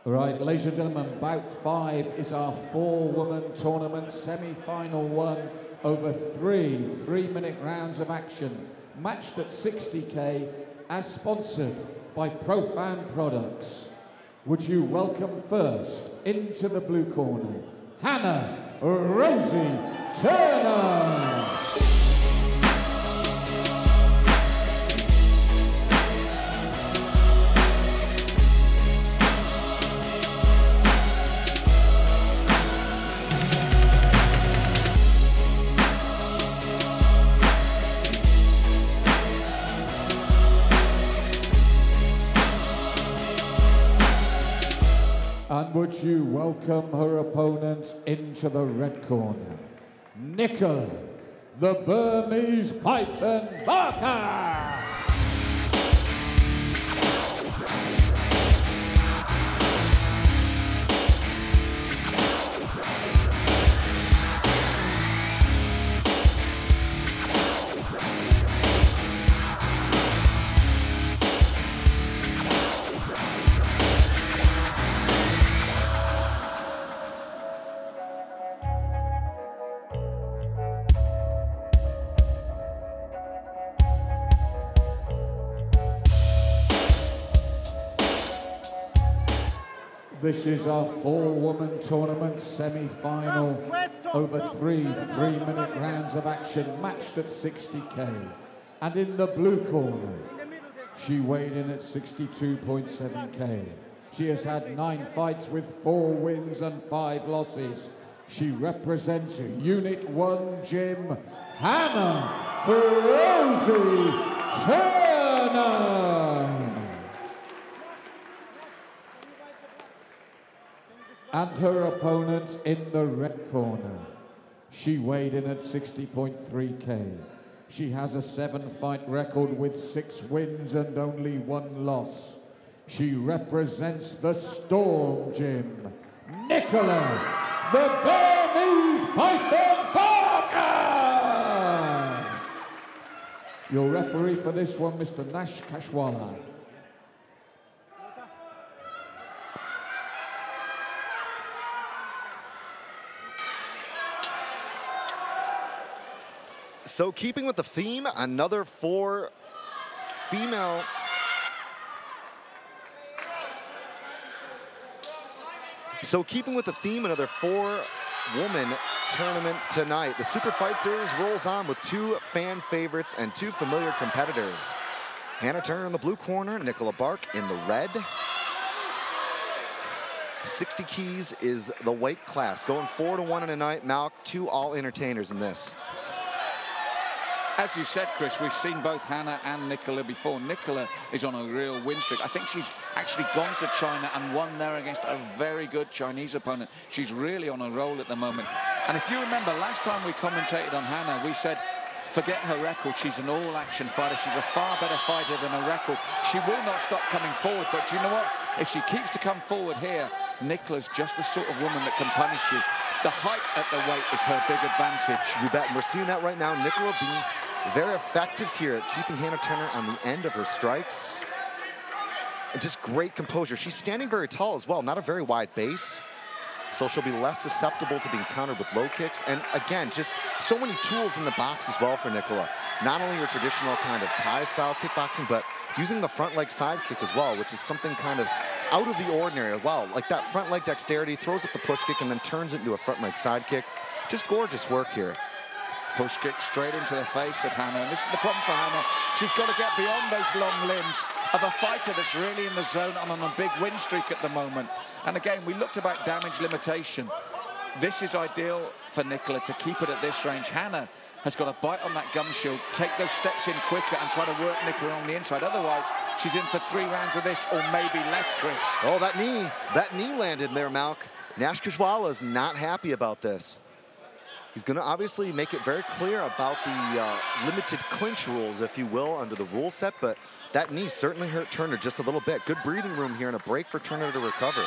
Right, ladies and gentlemen, bout 5 is our 4-woman tournament semi-final one over three-minute rounds of action, matched at 60K, as sponsored by Profan Products. Would you welcome first, into the blue corner, Hannah Rosie Turner. And would you welcome her opponent into the red corner, Nicola, the Burmese Python Barke. This is our 4-woman tournament semi-final over three-minute rounds of action, matched at 60K. And in the blue corner, she weighed in at 62.7K. She has had 9 fights with 4 wins and 5 losses. She represents Unit 1 Gym, Hannah Rosie Turner. And her opponent in the red corner. She weighed in at 60.3K. She has a 7-fight record with 6 wins and only 1 loss. She represents the Storm Gym, Nicola, the Burmese Python Barke! Your referee for this one, Mr. Nash Kashwala. So keeping with the theme, another 4 female. So keeping with the theme, another 4-woman tournament tonight. The Super Fight Series rolls on with 2 fan favorites and 2 familiar competitors. Hannah Turner in the blue corner, Nicola Barke in the red. 60 keys is the weight class. Going 4-1 in a night. Malk, 2 all-entertainers in this. As you said, Chris, we've seen both Hannah and Nicola before. Nicola is on a real win streak. I think she's actually gone to China and won there against a very good Chinese opponent. She's really on a roll at the moment. And if you remember, last time we commentated on Hannah, we said, forget her record. She's an all-action fighter. She's a far better fighter than her record. She will not stop coming forward. But do you know what? If she keeps to come forward here, Nicola's just the sort of woman that can punish you. The height at the weight is her big advantage. You bet. And we're seeing that right now. Nicola being very effective here at keeping Hannah Turner on the end of her strikes. And just great composure. She's standing very tall as well, not a very wide base. So she'll be less susceptible to being countered with low kicks. And again, just so many tools in the box as well for Nicola. Not only your traditional kind of Thai-style kickboxing, but using the front leg side kick as well, which is something kind of out of the ordinary as well. Like that front leg dexterity, throws up the push kick and then turns it into a front leg side kick. Just gorgeous work here. Push kick straight into the face of Hannah. And this is the problem for Hannah. She's got to get beyond those long limbs of a fighter that's really in the zone and on a big win streak at the moment. And again, we looked about damage limitation. This is ideal for Nicola to keep it at this range. Hannah has got to bite on that gum shield, take those steps in quicker and try to work Nicola on the inside. Otherwise, she's in for 3 rounds of this or maybe less, Chris. Oh, that knee landed there, Malk. Nash Kashwala is not happy about this. He's going to obviously make it very clear about the limited clinch rules, if you will, under the rule set, but that knee certainly hurt Turner just a little bit. Good breathing room here and a break for Turner to recover.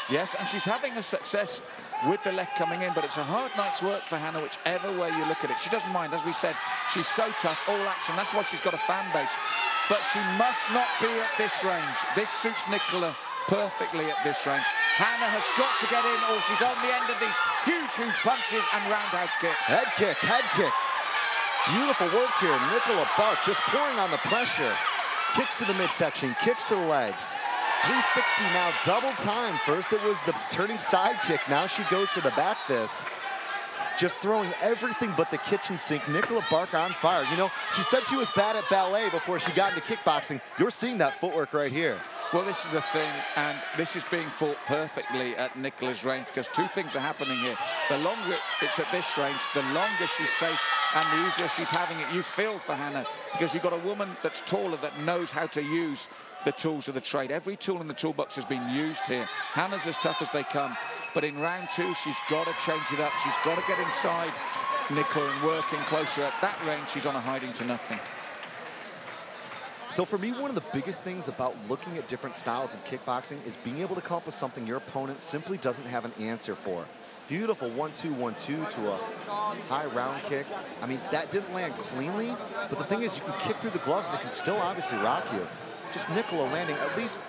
Yes, and she's having a success with the left coming in, but it's a hard night's work for Hannah, whichever way you look at it. She doesn't mind, as we said, she's so tough, all action. That's why she's got a fan base. But she must not be at this range. This suits Nicola perfectly at this range. Hannah has got to get in, or she's on the end of these huge punches and roundhouse kicks. Head kick, head kick. Beautiful work here. Nicola Barke just pouring on the pressure. Kicks to the midsection, kicks to the legs. 360 now, double time. First it was the turning side kick. Now she goes for the back fist. Just throwing everything but the kitchen sink. Nicola Barke on fire. You know, she said she was bad at ballet before she got into kickboxing. You're seeing that footwork right here. Well, this is the thing, and this is being fought perfectly at Nicola's range, because two things are happening here. The longer it's at this range, the longer she's safe and the easier she's having it. You feel for Hannah, because you've got a woman that's taller that knows how to use the tools of the trade. Every tool in the toolbox has been used here. Hannah's as tough as they come, but in round two, she's got to change it up. She's got to get inside Nicola and working closer. At that range, she's on a hiding to nothing. So for me, one of the biggest things about looking at different styles in kickboxing is being able to come up with something your opponent simply doesn't have an answer for. Beautiful 1-2, 1-2 to a high round kick. I mean, that didn't land cleanly, but the thing is you can kick through the gloves and they can still obviously rock you. Just Nicola landing at least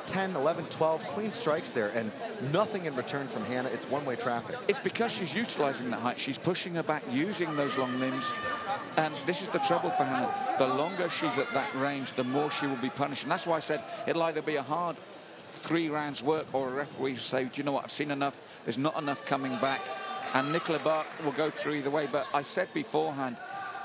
10, 11, 12 clean strikes there, and nothing in return from Hannah. It's one-way traffic. It's because she's utilizing that height. She's pushing her back, using those long limbs. And this is the trouble for Hannah. The longer she's at that range, the more she will be punished. And that's why I said it'll either be a hard 3 rounds work, or a referee will say, do you know what, I've seen enough. There's not enough coming back. And Nicola Barke will go through either way. But I said beforehand,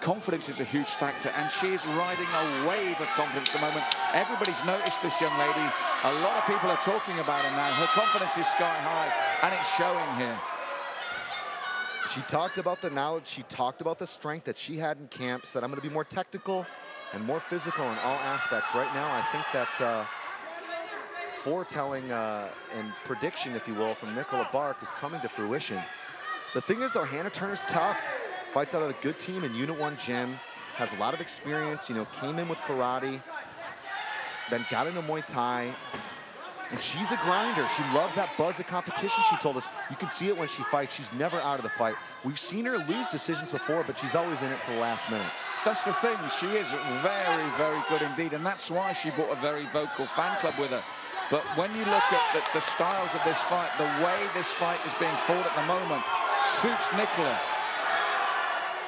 confidence is a huge factor, and she is riding a wave of confidence at the moment. Everybody's noticed this young lady. A lot of people are talking about her now. Her confidence is sky high, and it's showing here. She talked about the knowledge, she talked about the strength that she had in camp, said I'm going to be more technical and more physical in all aspects. Right now, I think that foretelling and prediction, if you will, from Nicola Barke is coming to fruition. The thing is, though, Hannah Turner's tough. Fights out of a good team in Unit 1 gym, has a lot of experience, you know, came in with karate, then got into Muay Thai, and she's a grinder. She loves that buzz of competition, she told us. You can see it when she fights. She's never out of the fight. We've seen her lose decisions before, but she's always in it to the last minute. That's the thing. She is very, very good indeed, and that's why she brought a very vocal fan club with her. But when you look at the styles of this fight, the way this fight is being fought at the moment suits Nicola.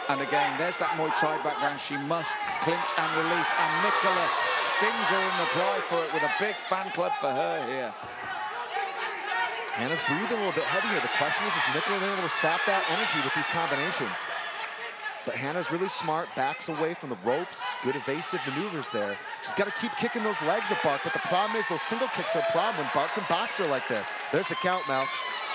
And again, there's that Muay Thai background. She must clinch and release. And Nicola stings her in reply for it with a big fan club for her here. Hannah's breathing a little bit heavy here. The question is Nicola able to sap that energy with these combinations? But Hannah's really smart, backs away from the ropes. Good evasive maneuvers there. She's got to keep kicking those legs of Barke, but the problem is those single kicks are a problem when Barke can box her like this. There's the count, Mel.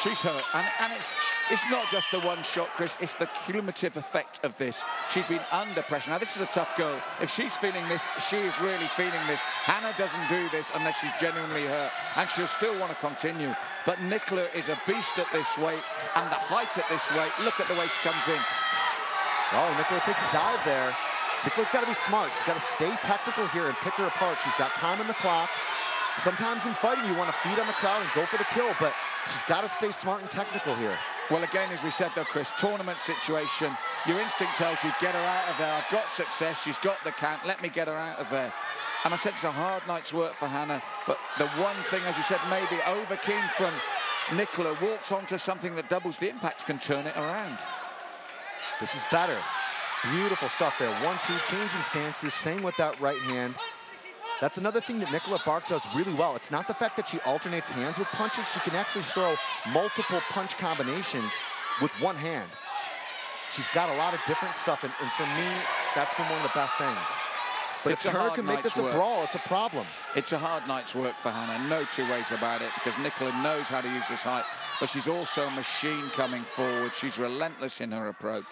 She's hurt, and it's not just the one shot, Chris, it's the cumulative effect of this. She's been under pressure. Now, this is a tough girl. If she's feeling this, she is really feeling this. Hannah doesn't do this unless she's genuinely hurt, and she'll still want to continue. But Nicola is a beast at this weight, and the height at this weight, look at the way she comes in. Oh, Nicola takes a dive there. Nicola's got to be smart. She's got to stay technical here and pick her apart. She's got time on the clock. Sometimes in fighting, you want to feed on the crowd and go for the kill, but she's got to stay smart and technical here. Well, again, as we said, though, Chris, tournament situation, your instinct tells you, get her out of there. I've got success. She's got the count. Let me get her out of there. And I said it's a hard night's work for Hannah, but the one thing, as you said, maybe over-keen from Nicola, walks onto something that doubles the impact, can turn it around. This is better. Beautiful stuff there. 1-2, changing stances, staying with that right hand. That's another thing that Nicola Barke does really well. It's not the fact that she alternates hands with punches. She can actually throw multiple punch combinations with one hand. She's got a lot of different stuff, and for me, that's been one of the best things. But if Turner can make this a brawl, it's a problem. It's a hard night's work for Hannah, no two ways about it, because Nicola knows how to use this height, but she's also a machine coming forward. She's relentless in her approach.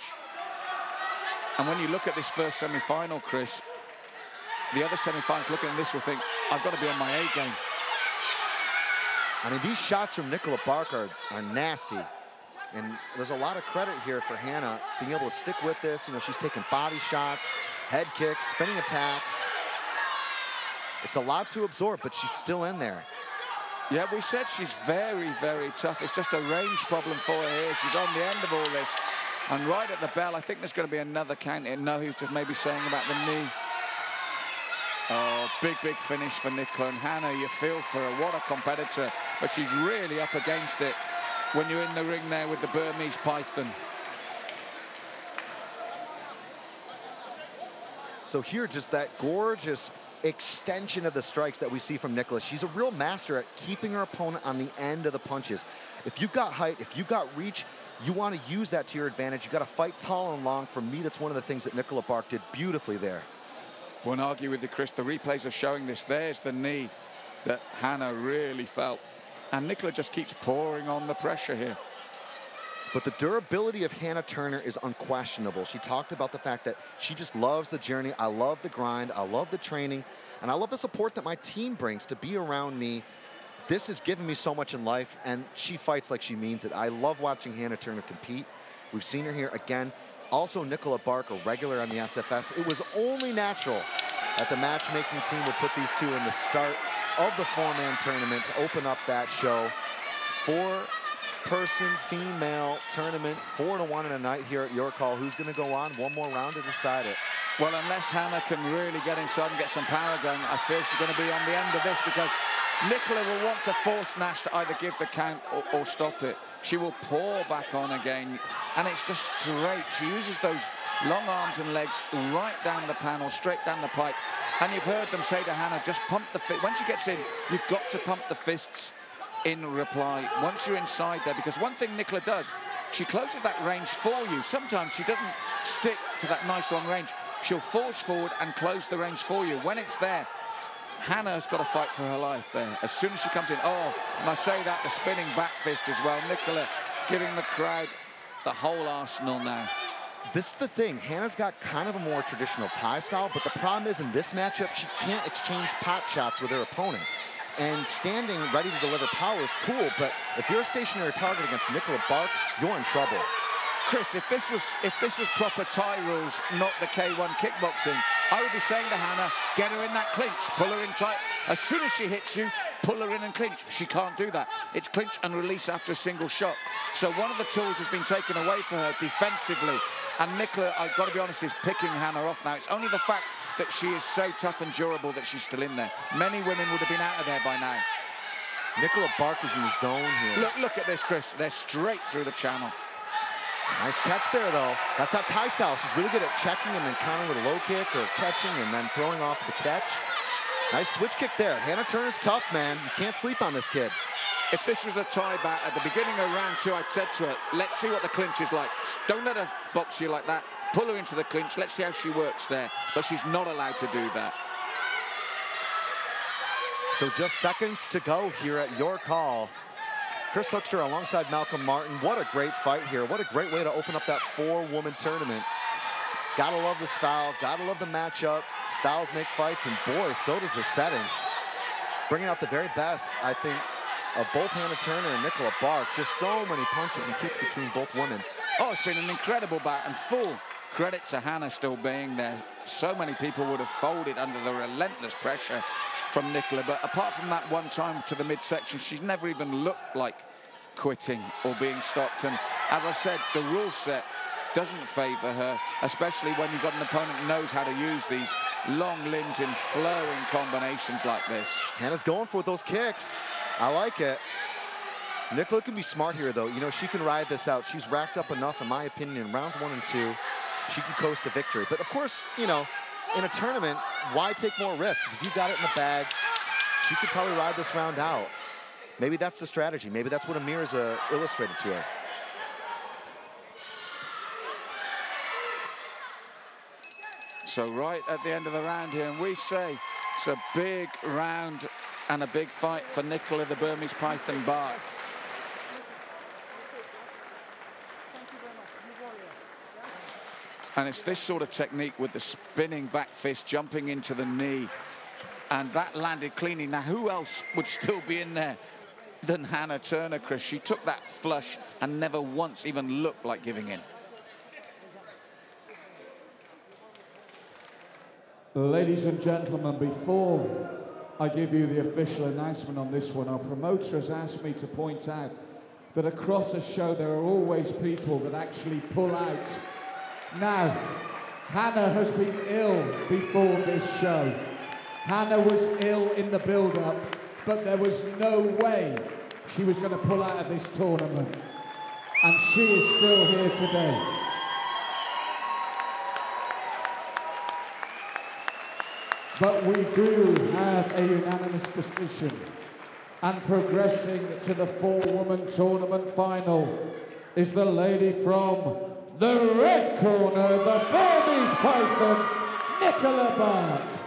And when you look at this first semi-final, Chris, the other semi-finals looking at this will think, I've got to be on my A game. I mean, these shots from Nicola Barke are nasty. And there's a lot of credit here for Hannah being able to stick with this. You know, she's taking body shots, head kicks, spinning attacks. It's a lot to absorb, but she's still in there. Yeah, we said she's very, very tough. It's just a range problem for her here. She's on the end of all this. And right at the bell, I think there's going to be another count in. No, he was just maybe saying about the knee. Oh, big finish for Nicola. And Hannah, you feel for her. What a competitor. But she's really up against it when you're in the ring there with the Burmese Python. So here, just that gorgeous extension of the strikes that we see from Nicola. She's a real master at keeping her opponent on the end of the punches. If you've got height, if you've got reach, you want to use that to your advantage. You got to fight tall and long. For me, that's one of the things that Nicola Barke did beautifully there. Won't argue with you, Chris. The replays are showing this. There's the knee that Hannah really felt. And Nicola just keeps pouring on the pressure here. But the durability of Hannah Turner is unquestionable. She talked about the fact that she just loves the journey. I love the grind. I love the training. And I love the support that my team brings to be around me. This has given me so much in life, and she fights like she means it. I love watching Hannah Turner compete. We've seen her here again. Also, Nicola Barke, a regular on the SFS. It was only natural that the matchmaking team would put these two in the start of the four-man tournament to open up that show. Four-person female tournament, 4-1 in a night here at Your Call. Who's going to go on one more round to decide it? Well, unless Hannah can really get inside and get some power going, I feel she's going to be on the end of this, because Nicola will want to force Nash to either give the count or stop it. She will pour back on again, and it's just straight. She uses those long arms and legs right down the panel, straight down the pipe. And you've heard them say to Hannah, just pump the fist. When she gets in, you've got to pump the fists in reply once you're inside there, because one thing Nicola does, she closes that range for you. Sometimes she doesn't stick to that nice long range. She'll forge forward and close the range for you. When it's there, Hannah's got to fight for her life there. As soon as she comes in, oh, and I say that, the spinning back fist as well. Nicola giving the crowd the whole arsenal now. This is the thing. Hannah's got kind of a more traditional Thai style, but the problem is in this matchup, she can't exchange pot shots with her opponent. And standing ready to deliver power is cool, but if you're a stationary target against Nicola Barke, you're in trouble. Chris, if this was proper Thai rules, not the K1 kickboxing, I would be saying to Hannah, get her in that clinch, pull her in tight. As soon as she hits you, pull her in and clinch. She can't do that. It's clinch and release after a single shot. So one of the tools has been taken away from her defensively. And Nicola, I've got to be honest, is picking Hannah off now. It's only the fact that she is so tough and durable that she's still in there. Many women would have been out of there by now. Nicola Barke is in the zone here. Look at this, Chris. They're straight through the channel. Nice catch there, though. That's that Thai style. She's really good at checking and then countering with a low kick, or catching and then throwing off the catch. Nice switch kick there. Hannah Turner's tough, man. You can't sleep on this kid. If this was a Thai bout at the beginning of round 2, I'd said to her, let's see what the clinch is like. Don't let her box you like that. Pull her into the clinch. Let's see how she works there. But she's not allowed to do that. So just seconds to go here at Your Call. Chris Hookster alongside Malcolm Martin. What a great fight here. What a great way to open up that 4-woman tournament. Gotta love the style. Gotta love the matchup. Styles make fights, and boy, so does the setting. Bringing out the very best, I think, of both Hannah Turner and Nicola Barke. Just so many punches and kicks between both women. Oh, it's been an incredible bout, and full credit to Hannah still being there. So many people would have folded under the relentless pressure from Nicola, but apart from that one time to the midsection, she's never even looked like quitting or being stopped. And as I said, the rule set doesn't favor her, especially when you've got an opponent who knows how to use these long limbs in flowing combinations like this. Hannah's going for those kicks. I like it. Nicola can be smart here, though. You know, she can ride this out. She's racked up enough, in my opinion, in rounds 1 and 2. She can coast to victory. But of course, you know, in a tournament, why take more risks? If you got it in the bag, she could probably ride this round out. Maybe that's the strategy. Maybe that's what Amir's illustrated to her. So right at the end of the round here, and we say it's a big round and a big fight for Nicola, the Burmese Python Barke. And it's this sort of technique with the spinning back fist, jumping into the knee. And that landed cleanly. Now, who else would still be in there than Hannah Turner, Chris? She took that flush and never once even looked like giving in. Ladies and gentlemen, before I give you the official announcement on this one, our promoter has asked me to point out that across the show there are always people that actually pull out. Now, Hannah has been ill before this show. Hannah was ill in the build-up, but there was no way she was going to pull out of this tournament. And she is still here today. But we do have a unanimous decision. And progressing to the 4-woman tournament final is the lady from the red corner, the Burmese Python, Nicola Barke.